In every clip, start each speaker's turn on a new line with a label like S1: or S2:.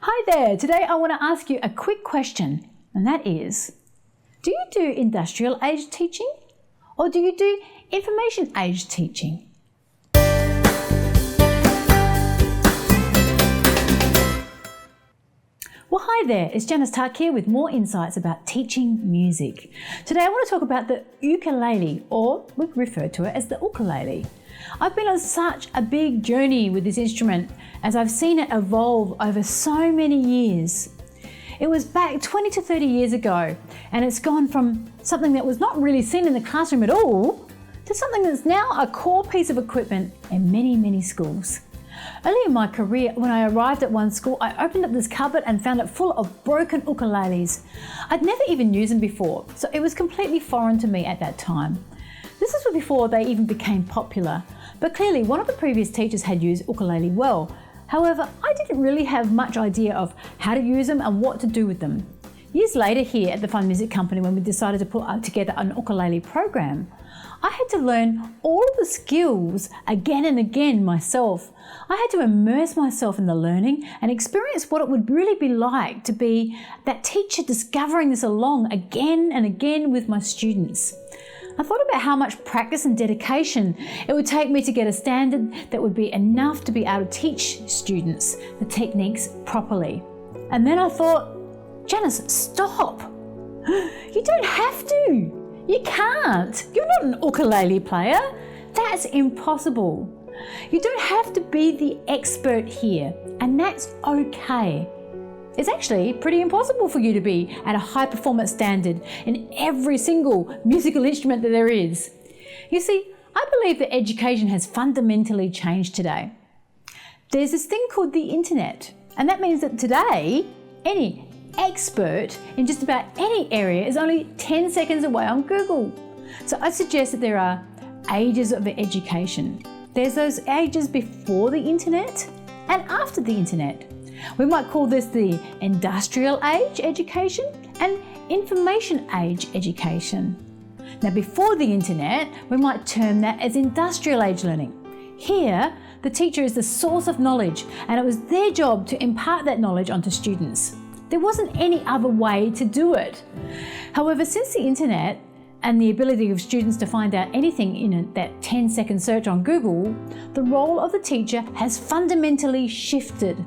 S1: Hi there, today I want to ask you a quick question, and that is, do you do industrial age teaching or do you do information age teaching? Well, hi there, it's Janice Tuck here with more insights about teaching music. Today I want to talk about the ukulele, or we refer to it as the ukulele. I've been on such a big journey with this instrument as I've seen it evolve over so many years. It was back 20 to 30 years ago, and it's gone from something that was not really seen in the classroom at all to something that's now a core piece of equipment in many, many schools. Early in my career, when I arrived at one school, I opened up this cupboard and found it full of broken ukuleles. I'd never even used them before, so it was completely foreign to me at that time. This was before they even became popular, but clearly one of the previous teachers had used ukulele well. However, I didn't really have much idea of how to use them and what to do with them. Years later here at the Fun Music Company, when we decided to put together an ukulele program, I had to learn all of the skills again and again myself. I had to immerse myself in the learning and experience what it would really be like to be that teacher discovering this along again and again with my students. I thought about how much practice and dedication it would take me to get a standard that would be enough to be able to teach students the techniques properly. And then I thought, Janice, stop. You don't have to. You can't. You're not an ukulele player. That's impossible. You don't have to be the expert here, and that's okay. It's actually pretty impossible for you to be at a high performance standard in every single musical instrument that there is. You see, I believe that education has fundamentally changed today. There's this thing called the internet, and that means that today, any expert in just about any area is only 10 seconds away on Google. So I suggest that there are ages of education. There's those ages before the internet and after the internet. We might call this the industrial age education and information age education. Now, before the internet, we might term that as industrial age learning. Here, the teacher is the source of knowledge, and it was their job to impart that knowledge onto students. There wasn't any other way to do it. However, since the internet and the ability of students to find out anything in that 10-second search on Google, the role of the teacher has fundamentally shifted.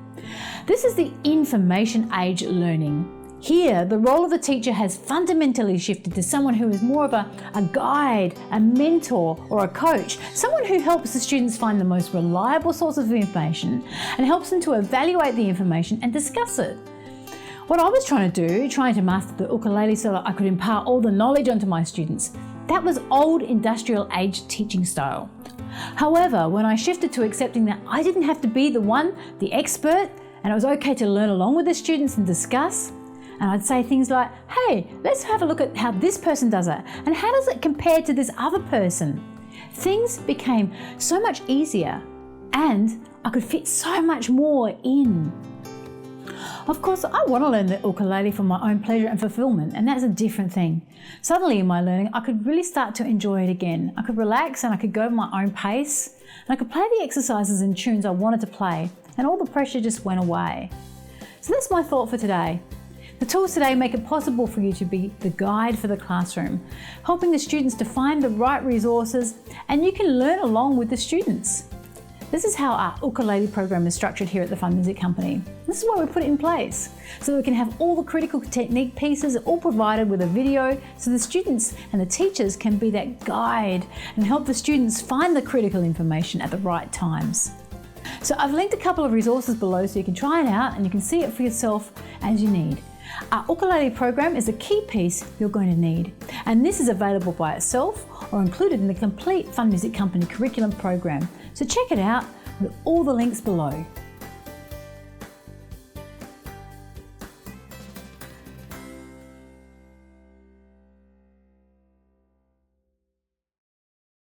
S1: This is the information age learning. Here, the role of the teacher has fundamentally shifted to someone who is more of a guide, a mentor, or a coach, someone who helps the students find the most reliable source of information and helps them to evaluate the information and discuss it. What I was trying to master the ukulele so that I could impart all the knowledge onto my students, that was old industrial age teaching style. However, when I shifted to accepting that I didn't have to be the expert, and it was okay to learn along with the students and discuss, and I'd say things like, hey, let's have a look at how this person does it, and how does it compare to this other person? Things became so much easier, and I could fit so much more in. Of course, I want to learn the ukulele for my own pleasure and fulfillment, and that's a different thing. Suddenly in my learning, I could really start to enjoy it again. I could relax and I could go at my own pace, and I could play the exercises and tunes I wanted to play, and all the pressure just went away. So that's my thought for today. The tools today make it possible for you to be the guide for the classroom, helping the students to find the right resources, and you can learn along with the students. This is how our ukulele program is structured here at the Fun Music Company. This is why we put it in place, so we can have all the critical technique pieces all provided with a video, so the students and the teachers can be that guide and help the students find the critical information at the right times. So I've linked a couple of resources below so you can try it out and you can see it for yourself as you need. Our ukulele program is a key piece you're going to need, and this is available by itself or included in the complete Fun Music Company curriculum program. So check it out with all the links below.